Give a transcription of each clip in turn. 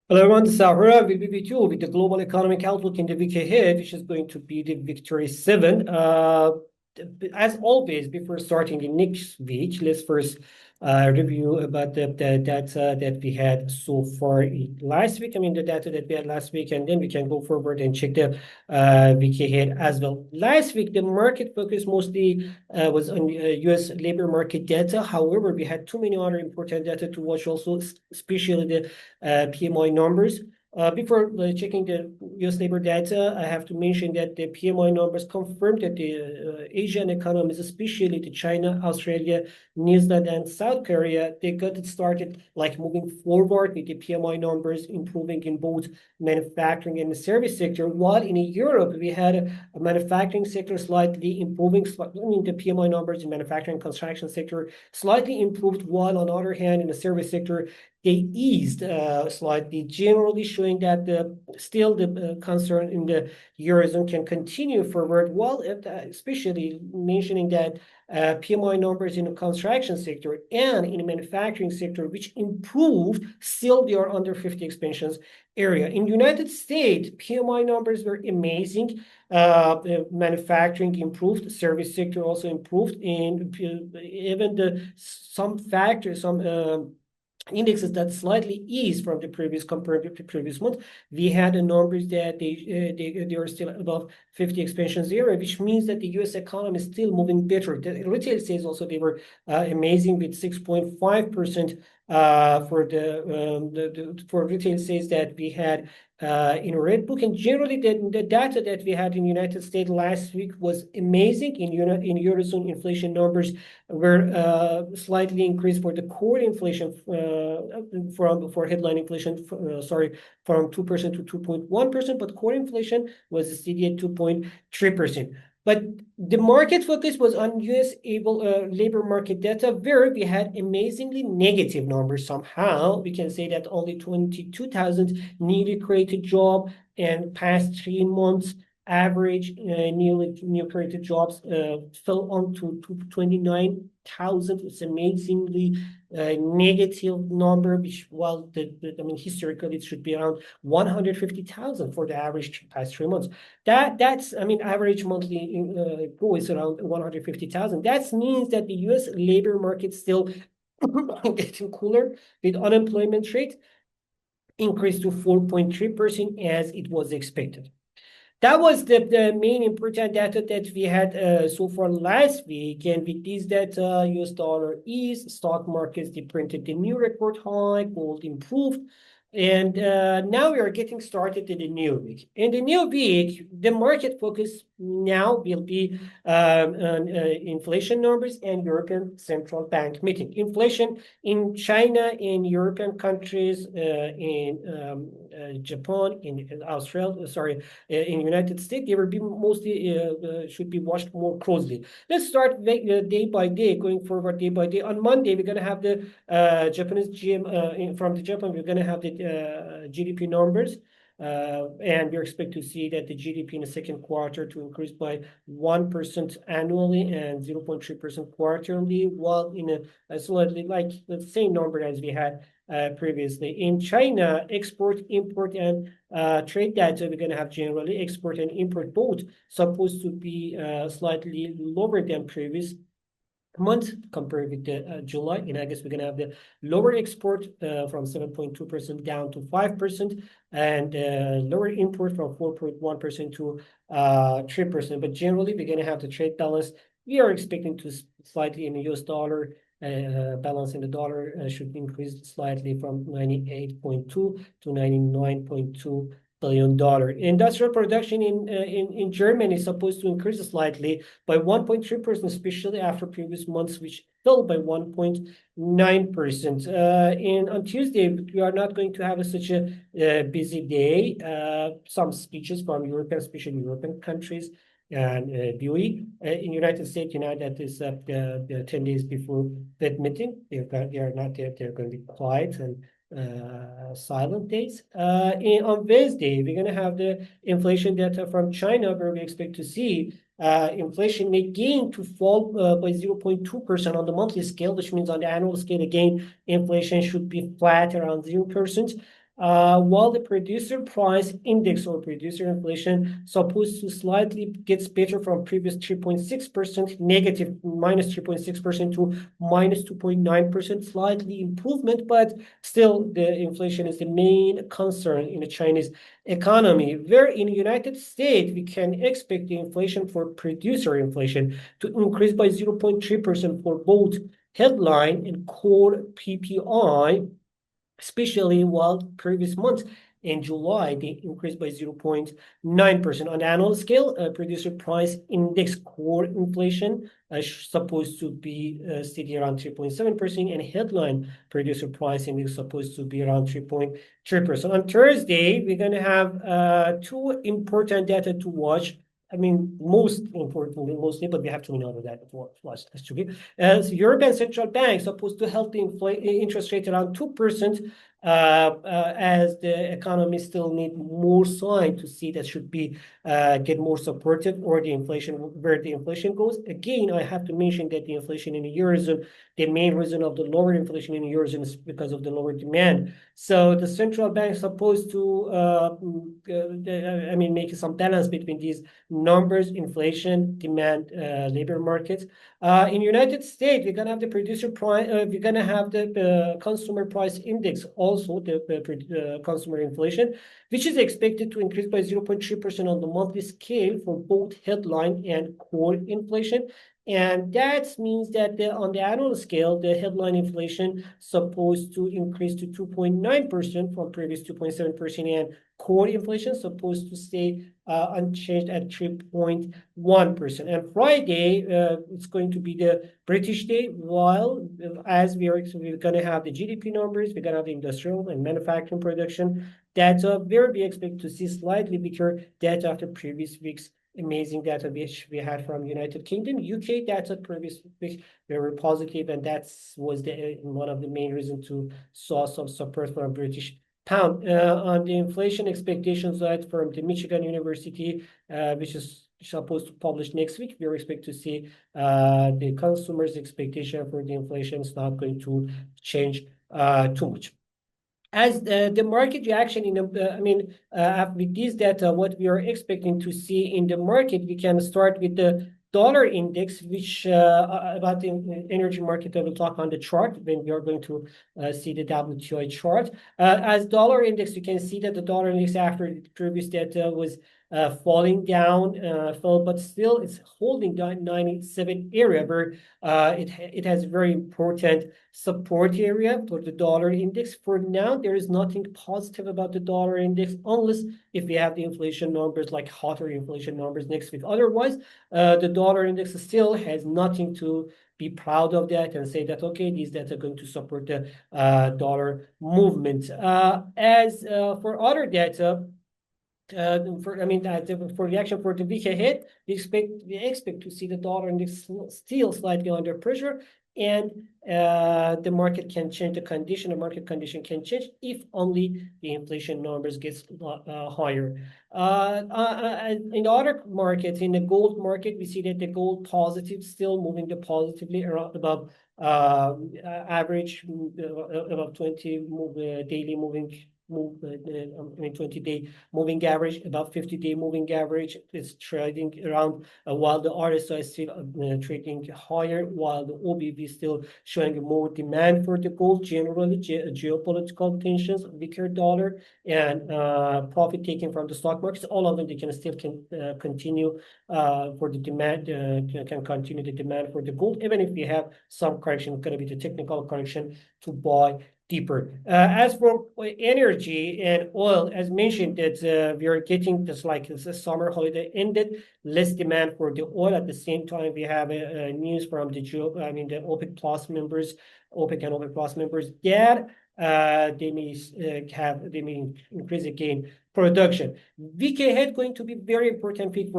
Hello everyone, this is Sahura with BB2 with the global economic outlook in the week ahead, which is going to be the Victory 7. As always, before starting the next week, let's first review about the data that we had so far last week. I mean, the data that we had last week, and then we can go forward and check the week ahead as well. Last week, the market focus mostly was on US labor market data. However, we had too many other important data to watch also, especially the PMI numbers. Before checking the US labor data, I have to mention that the PMI numbers confirmed that the Asian economies, especially the China, Australia, New Zealand, and South Korea, they got it started like moving forward with the PMI numbers improving in both manufacturing and the service sector. While in Europe, we had a manufacturing sector slightly improving, the PMI numbers in manufacturing and construction sector slightly improved, while on the other hand, in the service sector, they eased slightly, generally showing that still the concern in the eurozone can continue forward. While especially mentioning that PMI numbers in the construction sector and in the manufacturing sector, which improved, still they are under 50 expansions area. In the United States, PMI numbers were amazing. Manufacturing improved, service sector also improved, and even some factors, some indexes that slightly eased from the previous compared to the previous month. We had the numbers that they are still above 50 expansions area, which means that the US economy is still moving better. The retail sales also, they were amazing with 6.5% for retail sales that we had in a red book. And generally the data that we had in the United States last week was amazing. In eurozone, inflation numbers were slightly increased for the core inflation for headline inflation, from 2% to 2.1%, but core inflation was steady at 2.3%. But the market focus was on US labor market data, where we had amazingly negative numbers. Somehow we can say that only 22,000 newly created job, and past 3 months average new created jobs fell on to 29,000. It's amazingly negative number, which, while I mean, historically it should be around 150,000 for the average past 3 months. That's, I mean, average monthly growth is around 150,000. That means that the US labor market still getting cooler, with unemployment rate increased to 4.3% as it was expected. That was the main important data that we had so far last week. And with this data, US dollar eased, stock markets, they printed the new record high, gold improved. And now we are getting started in the new week. In the new week, the market focus now will be on inflation numbers and European Central Bank meeting. Inflation in China, in European countries, in Japan, in Australia, in United States, they will be mostly should be watched more closely. Let's start day by day, going forward day by day. On Monday, we're going to have the Japanese GM from the Japan. We're going to have the GDP numbers. And we expect to see that the GDP in the second quarter to increase by 1% annually and 0.3% quarterly, while in a slightly like the same number as we had previously. In China, export, import, and trade data, we're going to have generally export and import both supposed to be slightly lower than previous month compared with the July. In August, we're going to have the lower export from 7.2% down to 5%, and lower import from 4.1% to 3%. But generally, we're going to have the trade balance. We are expecting to slightly in the US dollar. Balance in the dollar should increase slightly from 98.2 to 99.2 billion dollar. Industrial production in Germany is supposed to increase slightly by 1.3%, especially after previous months, which fell by 1.9%. And on Tuesday, we are not going to have such a busy day. Some speeches from European, especially European countries, and BUE in United States, that is the 10 days before that meeting. They are not there. They're going to be quiet and silent days. And on Wednesday, we're going to have the inflation data from China, where we expect to see inflation may gain to fall by 0.2% on the monthly scale, which means on the annual scale, again, inflation should be flat around 0%. while the producer price index or producer inflation supposed to slightly gets better from previous 3.6% negative minus 3.6% to minus 2.9%, slightly improvement, but still the inflation is the main concern in the Chinese economy. Where in the United States, we can expect the inflation for producer inflation to increase by 0.3% for both headline and core PPI, especially while previous months in July, they increased by 0.9%. On the annual scale, producer price index core inflation supposed to be steady around 3.7%, and headline producer price index supposed to be around 3.3%. On Thursday, we're going to have two important data to watch. I mean, most importantly, mostly, but we have to know that as to be. As European Central Bank supposed to help the interest rate around 2%, as the economy still need more sign to see that should be get more supportive, or the inflation, where the inflation goes. Again, I have to mention that the inflation in the eurozone, the main reason of the lower inflation in the eurozone is because of the lower demand. So the central bank is supposed to, make some balance between these numbers, inflation, demand, labor markets. In United States, we're gonna have the producer price, we're gonna have the consumer price index, also the consumer inflation, which is expected to increase by 0.3% on the monthly scale for both headline and core inflation. And that means that on the annual scale, the headline inflation supposed to increase to 2.9% from previous 2.7%, and core inflation supposed to stay unchanged at 3.1%. And Friday, it's going to be the British Day, while as we're going to have the GDP numbers, we're going to have the industrial and manufacturing production data, where we expect to see slightly weaker data after previous weeks amazing data which we had from United Kingdom. UK data previous week very positive, and that was one of the main reasons to saw some support from British pound. On the inflation expectations side from the Michigan University, which is supposed to publish next week, we expect to see the consumers' expectation for the inflation is not going to change too much. As the market reaction in with this data, what we are expecting to see in the market, we can start with the dollar index, which about the energy market, I will talk on the chart when we are going to see the WTI chart. As dollar index, you can see that the dollar index after the previous data was falling down, but still it's holding down 97 area, where it has a very important support area for the dollar index. For now, there is nothing positive about the dollar index, unless if we have the inflation numbers, like hotter inflation numbers next week. Otherwise, the dollar index still has nothing to be proud of that and say that, okay, these data are going to support the dollar movement. As for other data, for reaction for the week ahead, we expect to see the dollar index still slightly under pressure, and the market can change the condition. The market condition can change if only the inflation numbers gets higher. In the other markets, in the gold market, we see that the gold positive still moving the positively around above average about 20 daily moving 20-day moving average, about 50-day moving average is trading around, while the RSI is still trading higher, while the OBV is still showing more demand for the gold. Generally, geopolitical tensions, weaker dollar, and profit taking from the stock markets, all of them, they can still continue for the demand, can continue the demand for the gold, even if we have some correction. It's going to be the technical correction to buy deeper. As for energy and oil, as mentioned, that we are getting this, like the summer holiday ended, less demand for the oil. At the same time, we have news from the OPEC Plus members, OPEC and OPEC Plus members, that they may increase again production. Week ahead going to be very important week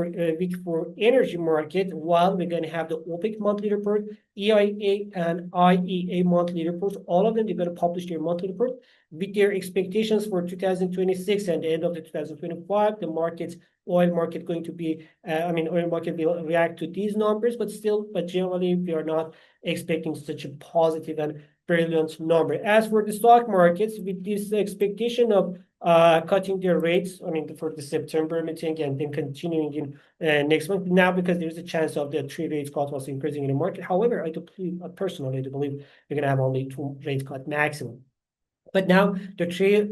for energy market, while we're going to have the OPEC monthly report, EIA and IEA monthly reports. All of them, they're going to publish their monthly report with their expectations for 2026 and the end of the 2025. The oil market going to be, oil market will react to these numbers, but generally we are not expecting such a positive and brilliant number. As for the stock markets, with this expectation of cutting their rates, I mean, for the September meeting and then continuing in next month, now because there's a chance of the 3 rate cut also increasing in the market. However, I do believe, personally, I do believe we're going to have only 2 rate cut maximum. But now the trade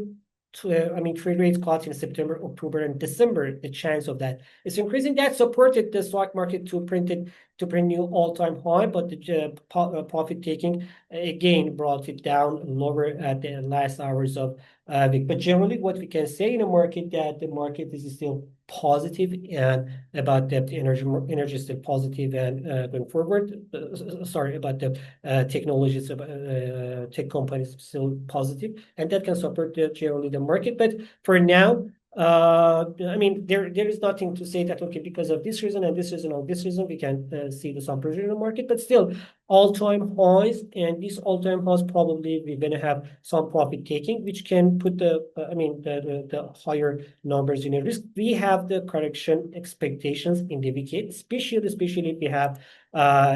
rates cut in September, October, and December, the chance of that is increasing. That supported the stock market to print new all-time high, but the profit taking again brought it down lower at the last hours of week. But generally, what we can say in the market, that the market is still positive and about that energy is still positive and going forward. Sorry, about the technologies, tech companies still positive, and that can support generally the market. But for now, I mean, there is nothing to say that, okay, because of this reason and this reason or this reason, we can see some pressure in the market. But still, all-time highs, and these all-time highs probably we're going to have some profit taking, which can put the higher numbers in a risk. We have the correction expectations indicated, especially if we have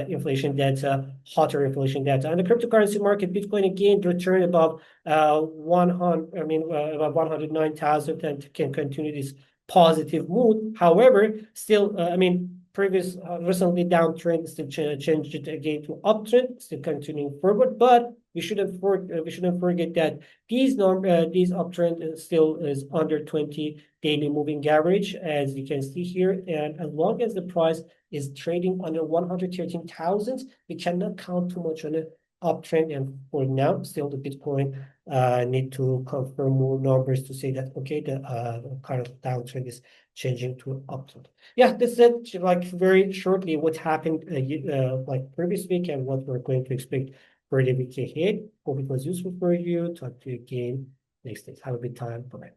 inflation data, hotter inflation data. And the cryptocurrency market, Bitcoin again returned above 109,000 and can continue this positive mood. However, still, recently downtrend still changed it again to uptrend, still continuing forward. But we shouldn't forget that these uptrend still is under 20 daily moving average, as you can see here. And as long as the price is trading under 113,000, we cannot count too much on an uptrend. And for now, still the Bitcoin need to confirm more numbers to say that, okay, the kind of downtrend is changing to uptrend. Yeah, that's it. Like very shortly, what happened like previous week and what we're going to expect for the week ahead. Hope it was useful for you. Talk to you again next day. Have a good time. Bye.